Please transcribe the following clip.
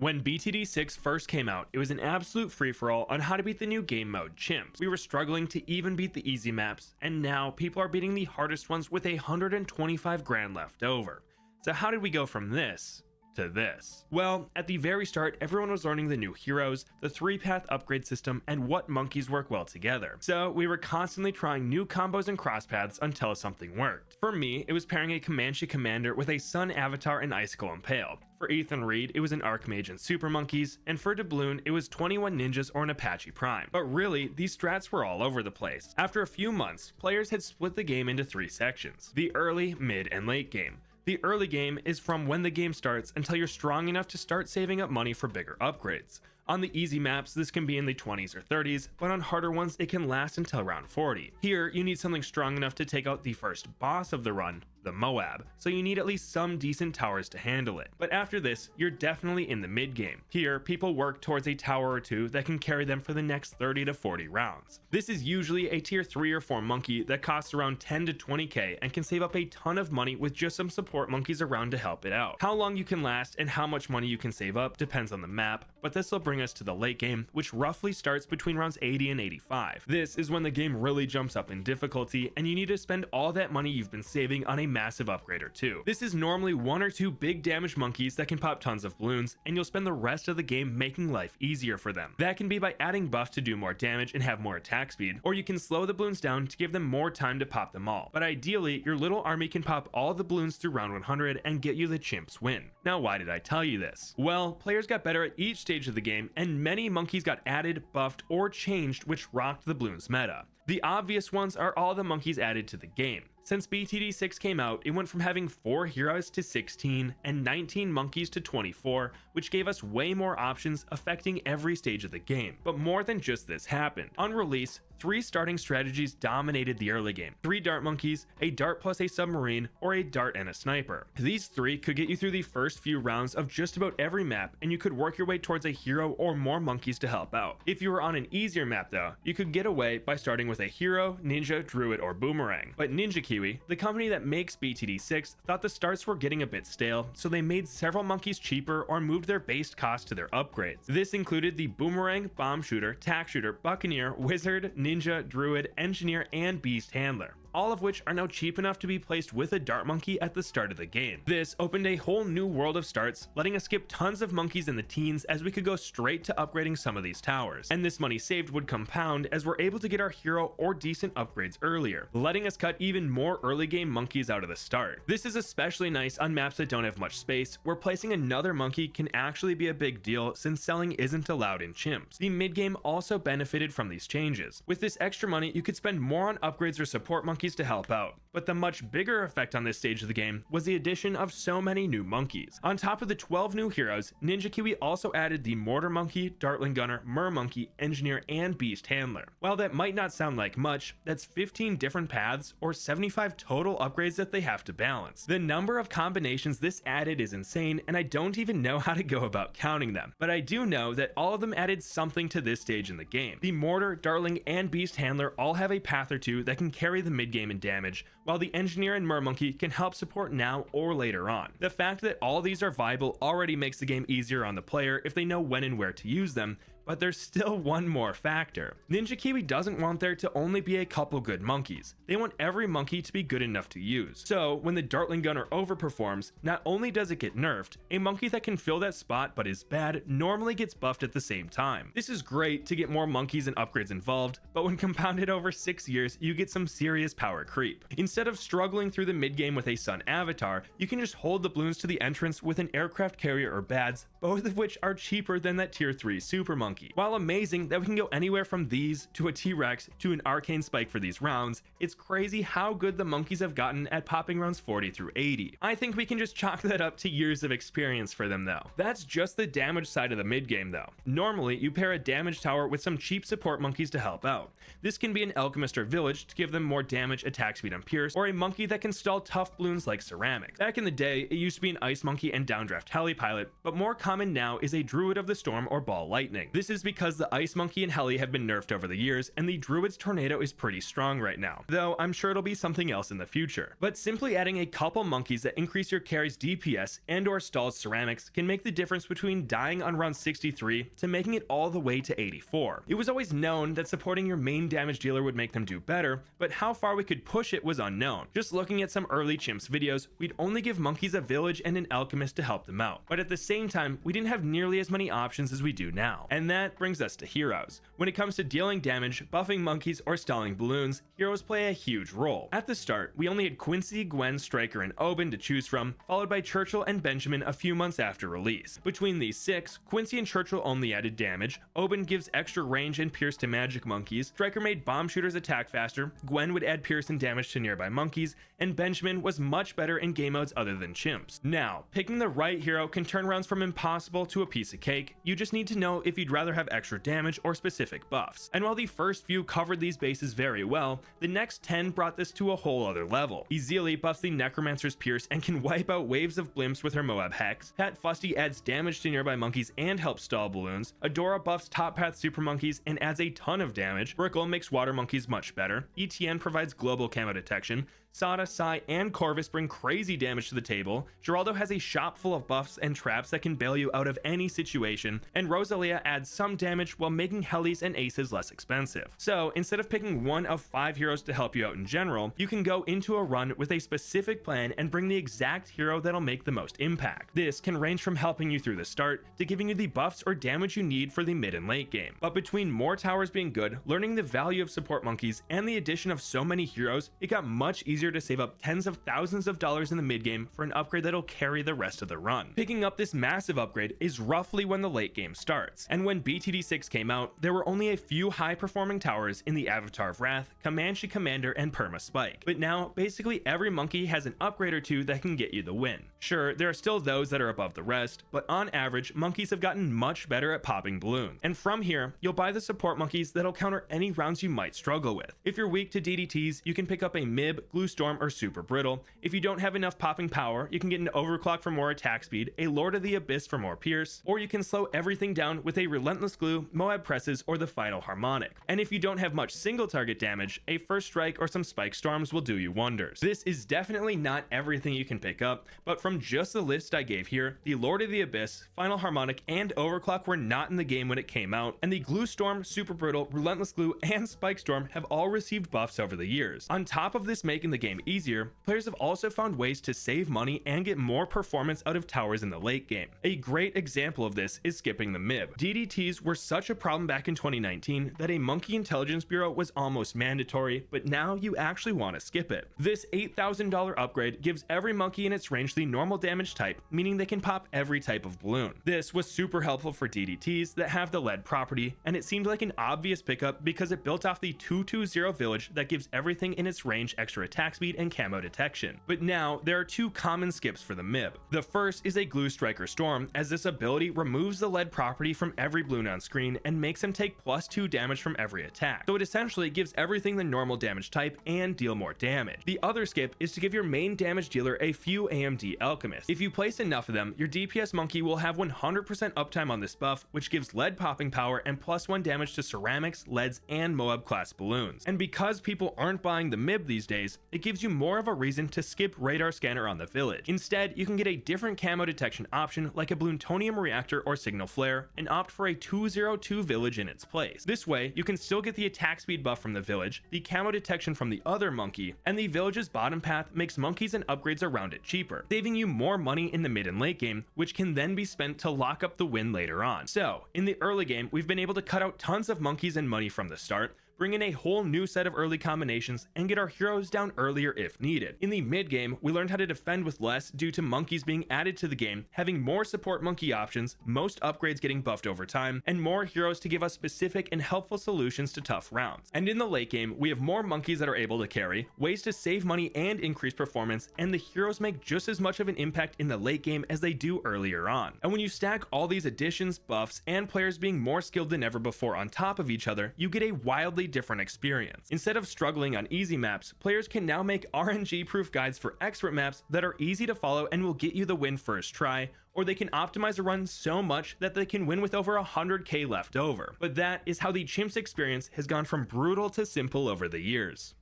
When BTD6 first came out, it was an absolute free-for-all on how to beat the new game mode, CHIMPS. We were struggling to even beat the easy maps, and now people are beating the hardest ones with 125 grand left over. So how did we go from this to this? Well, at the very start, everyone was learning the new heroes, the 3-path upgrade system, and what monkeys work well together. So we were constantly trying new combos and crosspaths until something worked. For me, it was pairing a Comanche commander with a Sun avatar and Icicle Impale. For Ethan Reed, it was an Archmage and Super Monkeys, and for Bloons, it was 21 Ninjas or an Apache Prime. But really, these strats were all over the place. After a few months, players had split the game into 3 sections: the early, mid, and late game. The early game is from when the game starts until you're strong enough to start saving up money for bigger upgrades. On the easy maps, this can be in the 20s or 30s, but on harder ones, it can last until around 40. Here, you need something strong enough to take out the first boss of the run, the Moab, so you need at least some decent towers to handle it. But after this, you're definitely in the mid game. Here, people work towards a tower or 2 that can carry them for the next 30 to 40 rounds. This is usually a tier 3 or 4 monkey that costs around 10 to 20k and can save up a ton of money with just some support monkeys around to help it out. How long you can last and how much money you can save up depends on the map, but this will bring us to the late game, which roughly starts between rounds 80 and 85. This is when the game really jumps up in difficulty, and you need to spend all that money you've been saving on a massive upgrade or 2. This is normally 1 or 2 big damage monkeys that can pop tons of Bloons, and you'll spend the rest of the game making life easier for them. That can be by adding buffs to do more damage and have more attack speed, or you can slow the Bloons down to give them more time to pop them all. But ideally, your little army can pop all the Bloons through round 100 and get you the CHIMPS win. Now, why did I tell you this? Well, players got better at each stage of the game, and many monkeys got added, buffed, or changed, which rocked the Bloons meta. The obvious ones are all the monkeys added to the game. Since BTD6 came out, it went from having 4 heroes to 16 and 19 monkeys to 24, which gave us way more options affecting every stage of the game. But more than just this happened. On release, 3 starting strategies dominated the early game: 3 dart monkeys, a dart plus a submarine, or a dart and a sniper. These 3 could get you through the first few rounds of just about every map, and you could work your way towards a hero or more monkeys to help out. If you were on an easier map though, you could get away by starting with a hero, ninja, druid, or boomerang. But Ninja Kiwi, the company that makes BTD6, thought the starts were getting a bit stale, so they made several monkeys cheaper or moved their base cost to their upgrades. This included the boomerang, bomb shooter, tack shooter, buccaneer, wizard, ninja, druid, engineer, and beast handler, all of which are now cheap enough to be placed with a dart monkey at the start of the game. This opened a whole new world of starts, letting us skip tons of monkeys in the teens as we could go straight to upgrading some of these towers. And this money saved would compound as we're able to get our hero or decent upgrades earlier, letting us cut even more early game monkeys out of the start. This is especially nice on maps that don't have much space, where placing another monkey can actually be a big deal since selling isn't allowed in CHIMPS. The mid game also benefited from these changes. With this extra money, you could spend more on upgrades or support monkeys to help out. But the much bigger effect on this stage of the game was the addition of so many new monkeys. On top of the 12 new heroes, Ninja Kiwi also added the Mortar Monkey, Dartling Gunner, Mer Monkey, Engineer, and Beast Handler. While that might not sound like much, that's 15 different paths or 75 total upgrades that they have to balance. The number of combinations this added is insane, and I don't even know how to go about counting them. But I do know that all of them added something to this stage in the game. The Mortar, Dartling, and Beast Handler all have a path or 2 that can carry the mid game and damage, while the Engineer and Mer Monkey can help support now or later on. The fact that all these are viable already makes the game easier on the player if they know when and where to use them, but there's still one more factor. Ninja Kiwi doesn't want there to only be a couple good monkeys. They want every monkey to be good enough to use. So when the Dartling Gunner overperforms, not only does it get nerfed, a monkey that can fill that spot but is bad normally gets buffed at the same time. This is great to get more monkeys and upgrades involved, but when compounded over 6 years, you get some serious power creep. Instead of struggling through the mid game with a Sun avatar, you can just hold the Bloons to the entrance with an aircraft carrier or bads, both of which are cheaper than that tier 3 super monkey. While amazing that we can go anywhere from these to a T-Rex to an arcane spike for these rounds, it's crazy how good the monkeys have gotten at popping rounds 40 through 80. I think we can just chalk that up to years of experience for them though. That's just the damage side of the mid game though. Normally you pair a damage tower with some cheap support monkeys to help out. This can be an alchemist or village to give them more damage, attack speed, and pierce, or a monkey that can stall tough Bloons like ceramic. Back in the day, it used to be an ice monkey and downdraft heli pilot, but more common now is a Druid of the Storm or Ball Lightning. This is because the Ice Monkey and Heli have been nerfed over the years, and the Druid's Tornado is pretty strong right now, though I'm sure it'll be something else in the future. But simply adding a couple monkeys that increase your carry's DPS and or stalls ceramics can make the difference between dying on round 63 to making it all the way to 84. It was always known that supporting your main damage dealer would make them do better, but how far we could push it was unknown. Just looking at some early Chimps videos, we'd only give monkeys a village and an alchemist to help them out. But at the same time, we didn't have nearly as many options as we do now. And that brings us to heroes. When it comes to dealing damage, buffing monkeys, or stalling balloons, heroes play a huge role. At the start, we only had Quincy, Gwen, Striker, and Hbomb to choose from, followed by Churchill and Benjamin a few months after release. Between these six, Quincy and Churchill only added damage, Hbomb gives extra range and pierce to magic monkeys, Striker made bomb shooters attack faster, Gwen would add pierce and damage to nearby monkeys, and Benjamin was much better in game modes other than Chimps. Now, picking the right hero can turn rounds from impossible to a piece of cake. You just need to know if you'd rather have extra damage or specific buffs. And while the first few covered these bases very well, the next 10 brought this to a whole other level. Ezili buffs the Necromancer's Pierce and can wipe out waves of blimps with her Moab Hex. Pat Fusty adds damage to nearby monkeys and helps stall balloons. Adora buffs Top Path Super Monkeys and adds a ton of damage. Brickle makes water monkeys much better. ETN provides global camo detection. Sada, Sai, and Corvus bring crazy damage to the table. Geraldo has a shop full of buffs and traps that can bail you out of any situation, and Rosalia adds some damage while making Helis and Aces less expensive. So instead of picking one of 5 heroes to help you out in general, you can go into a run with a specific plan and bring the exact hero that'll make the most impact. This can range from helping you through the start to giving you the buffs or damage you need for the mid and late game. But between more towers being good, learning the value of support monkeys, and the addition of so many heroes, it got much easier to save up tens of thousands of dollars in the mid game for an upgrade that'll carry the rest of the run. Picking up this massive upgrade is roughly when the late game starts, and when BTD6 came out, there were only a few high performing towers in the Avatar of Wrath, Comanche Commander, and Perma Spike. But now, basically every monkey has an upgrade or two that can get you the win. Sure, there are still those that are above the rest, but on average, monkeys have gotten much better at popping balloons. And from here, you'll buy the support monkeys that'll counter any rounds you might struggle with. If you're weak to DDTs, you can pick up a Mib, Glue Storm, or Super Brittle. If you don't have enough popping power, you can get an Overclock for more attack speed, a Lord of the Abyss for more pierce, or you can slow everything down with a Relentless Glue, Moab Presses, or the Final Harmonic. And if you don't have much single target damage, a First Strike or some Spike Storms will do you wonders. This is definitely not everything you can pick up, but from just the list I gave here, the Lord of the Abyss, Final Harmonic, and Overclock were not in the game when it came out, and the Glue Storm, Super Brittle, Relentless Glue, and Spike Storm have all received buffs over the years. On top of this making the game easier, players have also found ways to save money and get more performance out of towers in the late game. A great example of this is skipping the Mib. DDTs were such a problem back in 2019 that a Monkey Intelligence Bureau was almost mandatory, but now you actually want to skip it. This $8,000 upgrade gives every monkey in its range the normal damage type, meaning they can pop every type of balloon. This was super helpful for DDTs that have the lead property, and it seemed like an obvious pickup because it built off the 220 village that gives everything in its range extra attack speed and camo detection. But now there are two common skips for the Mib. The first is a Glue Striker Storm, as this ability removes the lead property from every balloon on screen and makes them take +2 damage from every attack. So it essentially gives everything the normal damage type and deal more damage. The other skip is to give your main damage dealer a few AMD Alchemists. If you place enough of them, your DPS monkey will have 100% uptime on this buff, which gives lead popping power and +1 damage to ceramics, leads, and Moab class balloons. And because people aren't buying the Mib these days, it gives you more of a reason to skip radar scanner on the village. Instead, you can get a different camo detection option like a Bloontonium Reactor or Signal Flare and opt for a 202 village in its place. This way, you can still get the attack speed buff from the village, the camo detection from the other monkey, and the village's bottom path makes monkeys and upgrades around it cheaper, saving you more money in the mid and late game, which can then be spent to lock up the win later on. So, in the early game, we've been able to cut out tons of monkeys and money from the start, bring in a whole new set of early combinations, and get our heroes down earlier if needed. In the mid game, we learned how to defend with less due to monkeys being added to the game, having more support monkey options, most upgrades getting buffed over time, and more heroes to give us specific and helpful solutions to tough rounds. And in the late game, we have more monkeys that are able to carry, ways to save money and increase performance, and the heroes make just as much of an impact in the late game as they do earlier on. And when you stack all these additions, buffs, and players being more skilled than ever before on top of each other, you get a wildly different experience. Instead of struggling on easy maps, players can now make RNG-proof guides for expert maps that are easy to follow and will get you the win first try, or they can optimize a run so much that they can win with over 100k left over. But that is how the Chimps experience has gone from brutal to simple over the years.